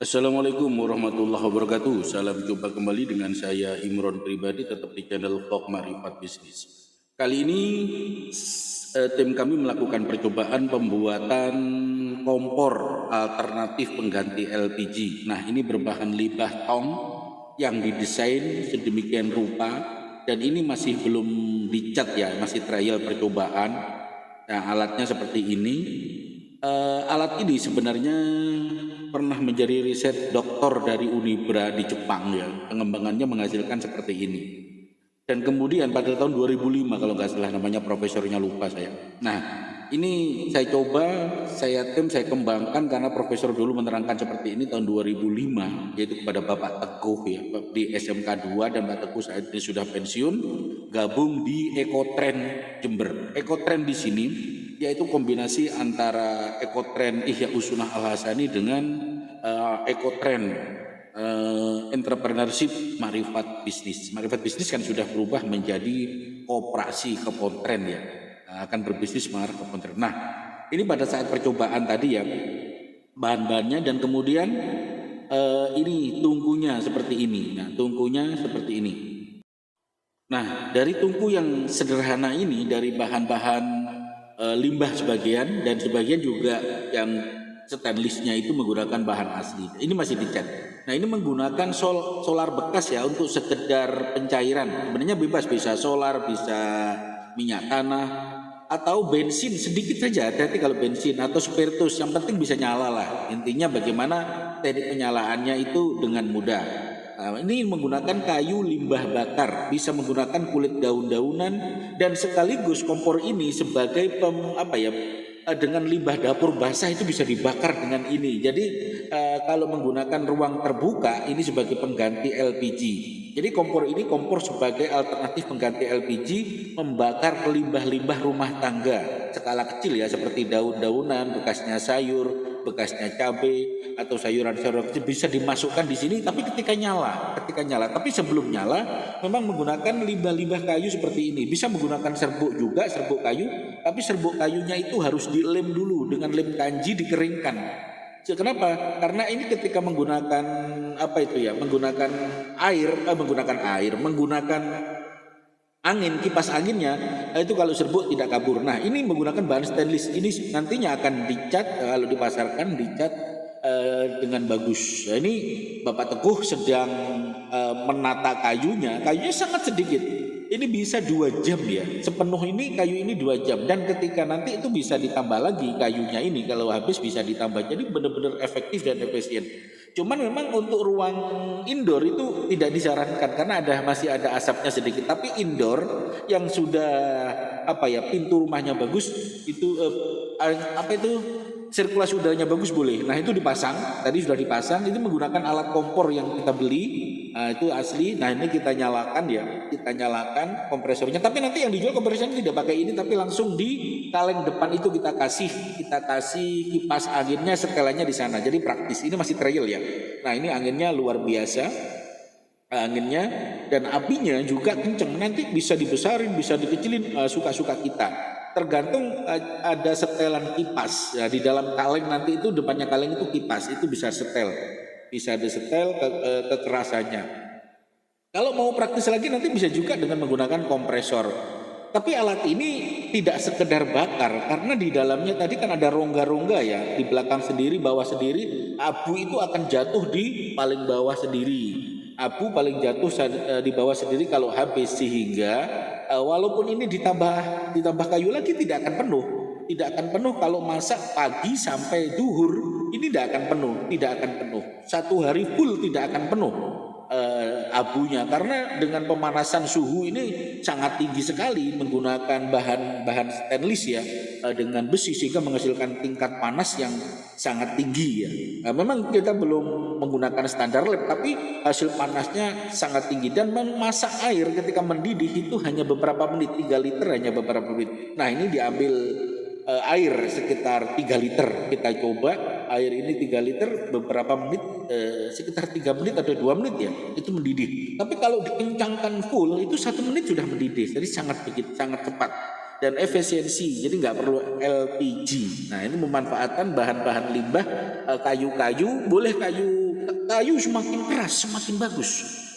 Assalamualaikum warahmatullahi wabarakatuh. Salam jumpa kembali dengan saya Imron pribadi, tetap di channel Vlog Marifat Bisnis. Kali ini tim kami melakukan percobaan pembuatan kompor alternatif pengganti LPG. Nah, ini berbahan limbah tong yang didesain sedemikian rupa dan ini masih belum dicat ya, masih trial percobaan. Nah, alatnya seperti ini. Alat ini sebenarnya pernah menjadi riset doktor dari Unibra di Jepang ya. Pengembangannya menghasilkan seperti ini. Dan kemudian pada tahun 2005 kalau nggak salah, namanya profesornya lupa saya. Nah, ini saya coba, saya kembangkan karena profesor dulu menerangkan seperti ini tahun 2005, yaitu kepada Bapak Teguh ya, di SMK 2, dan Pak Teguh saat ini sudah pensiun, gabung di Ekotrend Jember. Ekotrend di sini yaitu kombinasi antara Ekotrend Ihya Usunah Al Hasani dengan Ekotrend entrepreneurship Marifat Bisnis. Marifat Bisnis kan sudah berubah menjadi koperasi Kepontren ya. Akan berbisnis mengarah Kepontren. Nah, ini pada saat percobaan tadi ya, bahan-bahannya, dan kemudian ini tungkunya seperti ini. Nah, tungkunya seperti ini. Nah, dari tungku yang sederhana ini, dari bahan-bahan limbah sebagian, dan sebagian juga yang stainlessnya itu menggunakan bahan asli. Ini masih dicat. Nah, ini menggunakan solar bekas ya untuk sekedar pencairan. Sebenarnya bebas, bisa solar, bisa minyak tanah, atau bensin sedikit saja. Hati-hati kalau bensin atau spiritus, yang penting bisa nyala lah. Intinya bagaimana teknik penyalaannya itu dengan mudah. Nah, ini menggunakan kayu limbah bakar, bisa menggunakan kulit daun-daunan, dan sekaligus kompor ini sebagai dengan limbah dapur basah itu bisa dibakar dengan ini. Jadi kalau menggunakan ruang terbuka ini sebagai pengganti LPG. Jadi kompor ini kompor sebagai alternatif pengganti LPG, membakar limbah-limbah rumah tangga skala kecil ya, seperti daun-daunan, bekasnya sayur, bekasnya cabai, atau sayuran-sayuran kecil bisa dimasukkan di sini. Tapi ketika nyala, tapi sebelum nyala memang menggunakan limbah-limbah kayu seperti ini. Bisa menggunakan serbuk juga, serbuk kayu, tapi serbuk kayunya itu harus dilem dulu dengan lem kanji, dikeringkan. Kenapa? Karena ini ketika menggunakan menggunakan angin, kipas anginnya itu kalau serbuk tidak kabur. Nah, ini menggunakan bahan stainless. Ini nantinya akan dicat, kalau dipasarkan dicat dengan bagus. Nah, ini Bapak Teguh sedang menata kayunya sangat sedikit. Ini bisa 2 jam ya. Sepenuh ini kayu ini 2 jam, dan ketika nanti itu bisa ditambah lagi kayunya ini, kalau habis bisa ditambah. Jadi benar-benar efektif dan efisien. Cuman memang untuk ruang indoor itu tidak disarankan karena masih ada asapnya sedikit. Tapi indoor yang sudah pintu rumahnya bagus itu sirkulasi udaranya bagus boleh. Nah, itu dipasang, tadi sudah dipasang, itu menggunakan alat kompor yang kita beli. Nah, itu asli. Nah, ini kita nyalakan ya, kita nyalakan kompresornya. Tapi nanti yang dijual kompresornya tidak pakai ini, tapi langsung di kaleng depan itu kita kasih kipas anginnya, setelannya di sana. Jadi praktis. Ini masih trial ya. Nah, ini anginnya luar biasa. Anginnya dan apinya juga kenceng. Nanti bisa dibesarin, bisa dikecilin, suka-suka kita. Tergantung ada setelan kipas ya, di dalam kaleng nanti itu, depannya kaleng itu kipas, itu bisa disetel kekerasannya. Kalau mau praktis lagi nanti bisa juga dengan menggunakan kompresor. Tapi alat ini tidak sekedar bakar, karena di dalamnya tadi kan ada rongga-rongga ya, di belakang sendiri, bawah sendiri, abu itu akan jatuh di paling bawah sendiri. Abu paling jatuh di bawah sendiri kalau habis, sehingga walaupun ini ditambah kayu lagi tidak akan penuh kalau masak pagi sampai duhur, ini tidak akan penuh 1 hari full, tidak akan penuh abunya, karena dengan pemanasan suhu ini sangat tinggi sekali, menggunakan bahan stainless ya, dengan besi, sehingga menghasilkan tingkat panas yang sangat tinggi ya. Nah, memang kita belum menggunakan standar lab, tapi hasil panasnya sangat tinggi, dan memasak air ketika mendidih itu hanya beberapa menit, 3 liter hanya beberapa menit. Nah, ini diambil air sekitar 3 liter, kita coba air ini 3 liter beberapa menit, sekitar 3 menit atau 2 menit ya, itu mendidih. Tapi kalau dikencangkan full itu 1 menit sudah mendidih, jadi sangat cepat dan efisiensi, jadi nggak perlu LPG. Nah, ini memanfaatkan bahan-bahan limbah, kayu-kayu, boleh kayu kayu semakin keras semakin bagus.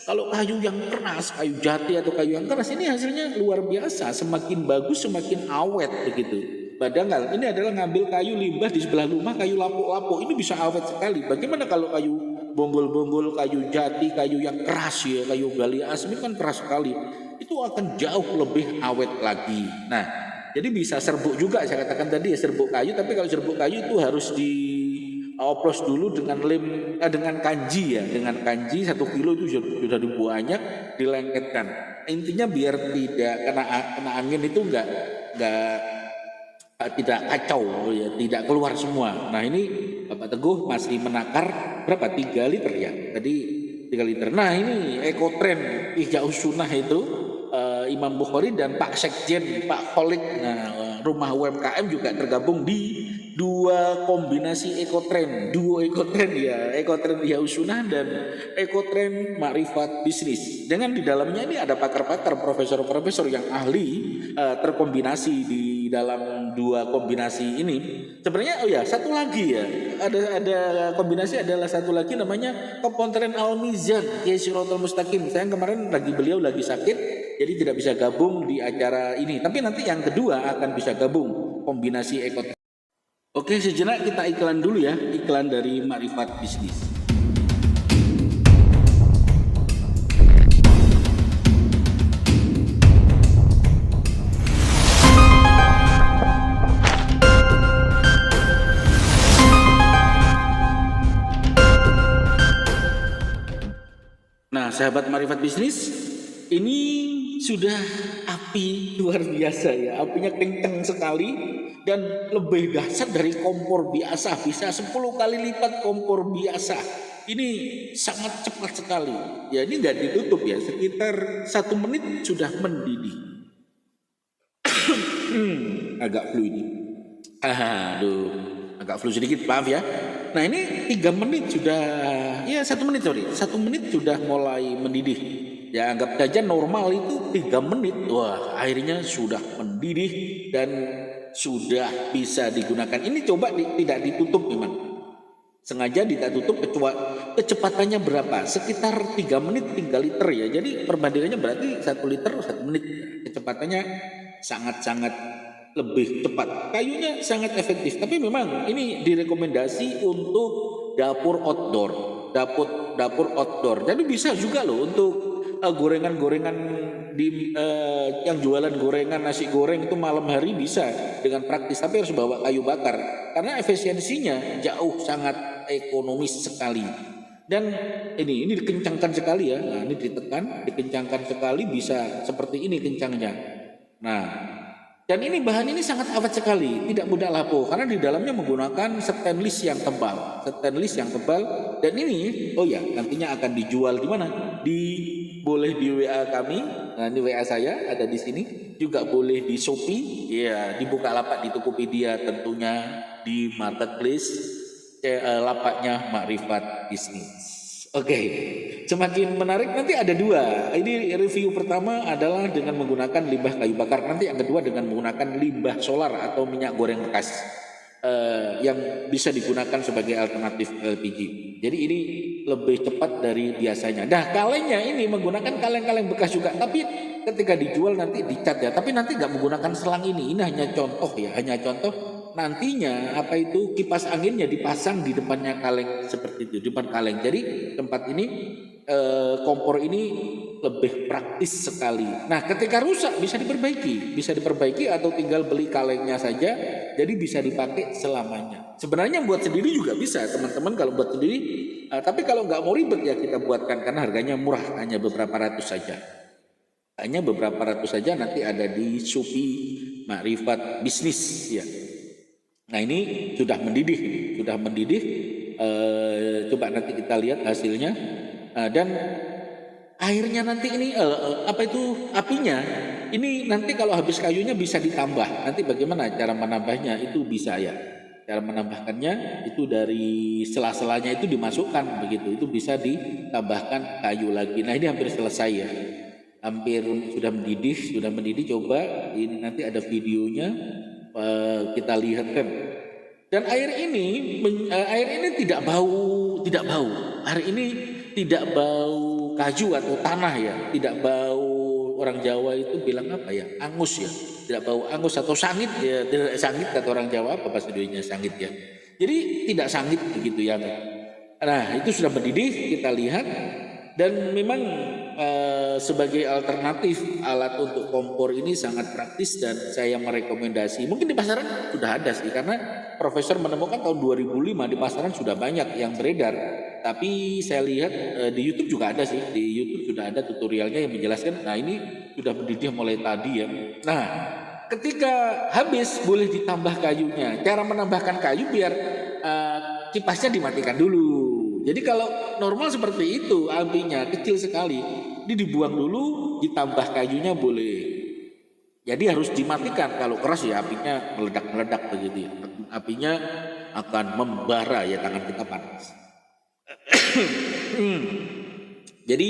Kalau kayu yang keras, kayu jati atau kayu yang keras ini hasilnya luar biasa, semakin bagus semakin awet begitu. Padahal ini adalah ngambil kayu limbah di sebelah rumah, kayu lapuk-lapuk ini bisa awet sekali. Bagaimana kalau kayu bonggol-bonggol, kayu jati, kayu yang keras ya, kayu gali asem ini kan keras sekali. Itu akan jauh lebih awet lagi. Nah, jadi bisa serbuk juga saya katakan tadi ya, serbuk kayu, tapi kalau serbuk kayu itu harus dioplos dulu dengan dengan kanji ya, dengan kanji 1 kilo itu sudah dibanyak, dilengketkan. Intinya biar tidak kena angin itu enggak tidak kacau ya, tidak keluar semua. Nah, ini Bapak Teguh masih menakar berapa? 3 liter ya. Tadi 3 liter. Nah, ini ekotren Ihyaus Sunnah itu Imam Bukhari dan Pak Sekjen, Pak Kholik. Nah, rumah UMKM juga tergabung di 2 kombinasi ekotren, duo ekotren ya, ekotren Ihyaus Sunnah dan ekotren Makrifat Bisnis. Dengan di dalamnya ini ada pakar-pakar, profesor-profesor yang ahli terkombinasi di dalam 2 kombinasi ini. Sebenarnya satu lagi ya, ada kombinasi, adalah satu lagi namanya Kepontren Al-Mizan Siratal Mustaqim. Saya kemarin beliau lagi sakit, jadi tidak bisa gabung di acara ini. Tapi nanti yang kedua akan bisa gabung kombinasi ekotren. Oke, sejenak kita iklan dulu ya, iklan dari Makrifat Bisnis. Nah, sahabat Makrifat Bisnis, ini sudah api luar biasa ya, apinya kenceng sekali dan lebih dahsyat dari kompor biasa, bisa 10 kali lipat kompor biasa. Ini sangat cepat sekali. Ya, ini nggak ditutup ya, sekitar 1 menit sudah mendidih. Agak flu ini. Agak flu sedikit, maaf ya. Nah, ini 3 menit sudah, ya 1 menit sorry, 1 menit sudah mulai mendidih. Ya, anggap saja normal itu 3 menit. Wah, airnya sudah mendidih dan sudah bisa digunakan. Ini coba tidak ditutup memang. Sengaja tidak tutup, kecepatannya berapa? Sekitar 3 menit 3 liter ya. Jadi perbandingannya berarti 1 liter 1 menit. Kecepatannya sangat-sangat lebih cepat. Kayunya sangat efektif. Tapi memang ini direkomendasi untuk dapur outdoor. Dapur outdoor. Jadi bisa juga loh untuk gorengan-gorengan yang jualan gorengan, nasi goreng itu malam hari bisa dengan praktis, tapi harus bawa kayu bakar karena efisiensinya jauh sangat ekonomis sekali. Dan ini dikencangkan sekali ya. Nah, ini dikencangkan sekali, bisa seperti ini kencangnya. Nah, dan ini bahan ini sangat awet sekali, tidak mudah lapuk karena di dalamnya menggunakan stainless yang tebal. Dan ini nantinya akan dijual di mana? Boleh di WA kami. Nah, ini WA saya ada di sini. Juga boleh di Shopee, ya, di Bukalapak, di Tokopedia tentunya, di marketplace lapaknya Makrifat Bisnis. Oke, semakin menarik. Nanti ada 2. Ini review pertama adalah dengan menggunakan limbah kayu bakar. Nanti yang kedua dengan menggunakan limbah solar atau minyak goreng bekas yang bisa digunakan sebagai alternatif LPG. Jadi ini lebih cepat dari biasanya. Nah, kalengnya ini menggunakan kaleng-kaleng bekas juga. Tapi ketika dijual nanti dicat ya. Tapi nanti nggak menggunakan selang ini. Ini hanya contoh ya, hanya contoh. Nantinya kipas anginnya dipasang di depannya kaleng seperti itu, di depan kaleng. Jadi tempat ini kompor ini lebih praktis sekali. Nah, ketika rusak bisa diperbaiki atau tinggal beli kalengnya saja, jadi bisa dipakai selamanya. Sebenarnya buat sendiri juga bisa, teman-teman, kalau buat sendiri. Tapi kalau nggak mau ribet ya kita buatkan karena harganya murah, hanya beberapa ratus saja. Nanti ada di Shopee Makrifat Bisnis ya. Nah, ini sudah mendidih. Coba nanti kita lihat hasilnya. Dan airnya nanti ini apinya ini nanti kalau habis kayunya bisa ditambah. Nanti bagaimana cara menambahnya itu bisa ya. Cara menambahkannya itu dari sela-selanya itu dimasukkan begitu. Itu bisa ditambahkan kayu lagi. Nah, ini hampir selesai ya. Hampir sudah mendidih. Coba ini nanti ada videonya. Kita lihat kan. Dan air ini tidak bau. hari ini tidak bau kayu atau tanah ya, tidak bau, orang Jawa itu bilang apa ya, angus ya, tidak bau angus atau sangit ya, tidak sangit kata orang Jawa, apa bahasa Indonesianya sangit ya. Jadi tidak sangit begitu ya. Nah itu sudah mendidih, kita lihat. Dan memang sebagai alternatif alat untuk kompor ini sangat praktis dan saya merekomendasi. Mungkin di pasaran sudah ada sih, karena profesor menemukan tahun 2005 di pasaran sudah banyak yang beredar. Tapi saya lihat di YouTube juga ada sih, di YouTube sudah ada tutorialnya yang menjelaskan. Nah ini sudah mendidih mulai tadi ya. Nah ketika habis boleh ditambah kayunya. Cara menambahkan kayu biar kipasnya dimatikan dulu. Jadi kalau normal seperti itu, apinya kecil sekali, ini dibuang dulu, ditambah kayunya boleh. Jadi harus dimatikan, kalau keras ya apinya meledak-meledak begitu ya. Apinya akan membara ya, tangan kita panas. Jadi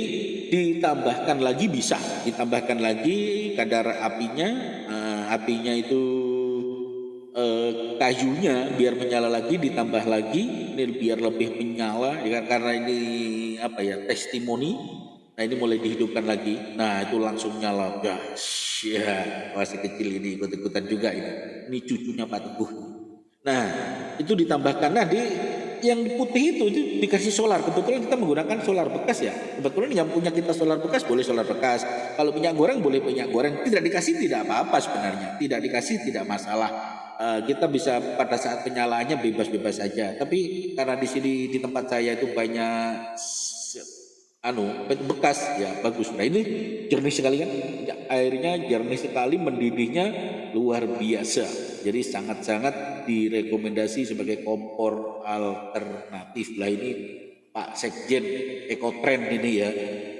ditambahkan lagi bisa, ditambahkan lagi kadar apinya, apinya itu kayunya biar menyala lagi, ditambah lagi ini biar lebih menyala ya, karena ini apa ya, testimoni. Nah ini mulai dihidupkan lagi, nah itu langsung nyala guys ya. Masih kecil ini ikut-ikutan juga ini cucunya Pak Teguh. Nah itu ditambahkan, nah yang putih itu dikasih solar. Kebetulan kita menggunakan solar bekas ya, kebetulan yang punya kita solar bekas boleh solar bekas, kalau minyak goreng boleh minyak goreng, tidak dikasih tidak apa-apa sebenarnya, tidak dikasih tidak masalah. Kita bisa pada saat penyalaannya bebas-bebas saja. Tapi karena di sini di tempat saya itu banyak bekas ya, bagus. Nah ini jernih sekali kan, airnya jernih sekali, mendidihnya luar biasa. Jadi sangat-sangat direkomendasi sebagai kompor alternatif. Lah ini Pak Sekjen Ekotrend ini ya,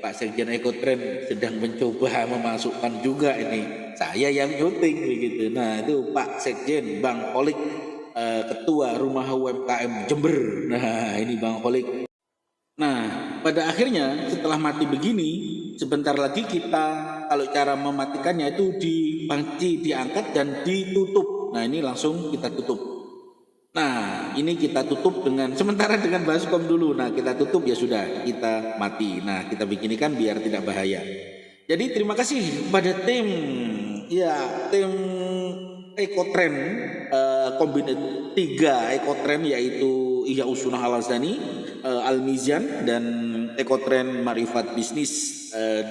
Pak Sekjen Ekotrend sedang mencoba memasukkan juga ini. Saya yang nyuting begitu. Nah itu Pak Sekjen Bang Holik, Ketua Rumah UMKM Jember. Nah ini Bang Holik. Nah pada akhirnya setelah mati begini, sebentar lagi kita, kalau cara mematikannya itu dipanci, diangkat dan ditutup. Nah ini langsung kita tutup. Nah ini kita tutup sementara dengan baskom dulu. Nah kita tutup ya sudah, kita mati. Nah kita beginikan biar tidak bahaya. Jadi terima kasih kepada tim Ekotrend, kombinat 3 Ekotrend yaitu Ihya Usunah Al-Azani, Al-Mizan dan Ekotrend Marifat Bisnis.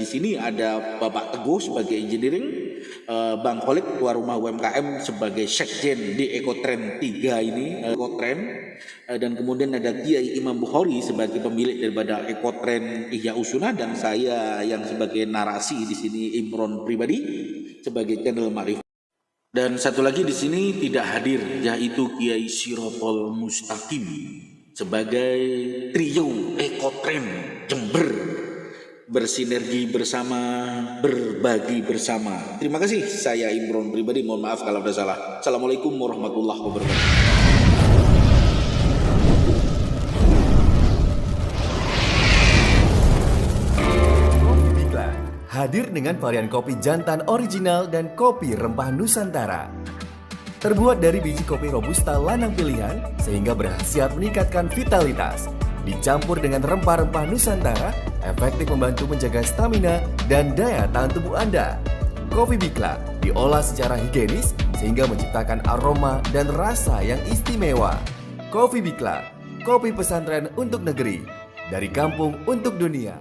Di sini ada Bapak Teguh sebagai engineering, Bang Kholik Ketua Rumah UMKM sebagai Sekjen di Ekotrend 3 ini, Ekotrend, dan kemudian ada Kiai Imam Bukhari sebagai pemilik daripada Ekotrend Ihya Usunah, dan saya yang sebagai narasi di sini Imron Pribadi sebagai channel Ma'rifat. Dan satu lagi di sini tidak hadir, yaitu Kiai Sirotol Mustaqim sebagai trio Ekotrend Jember, bersinergi bersama, berbagi bersama. Terima kasih, saya Imron Pribadi, mohon maaf kalau ada salah. Assalamualaikum warahmatullahi wabarakatuh. Hadir dengan varian kopi jantan original dan kopi rempah Nusantara. Terbuat dari biji kopi robusta lanang pilihan sehingga berkhasiat meningkatkan vitalitas. Dicampur dengan rempah-rempah Nusantara, efektif membantu menjaga stamina dan daya tahan tubuh Anda. Kopi Bikla diolah secara higienis sehingga menciptakan aroma dan rasa yang istimewa. Kopi Bikla, kopi pesantren untuk negeri, dari kampung untuk dunia.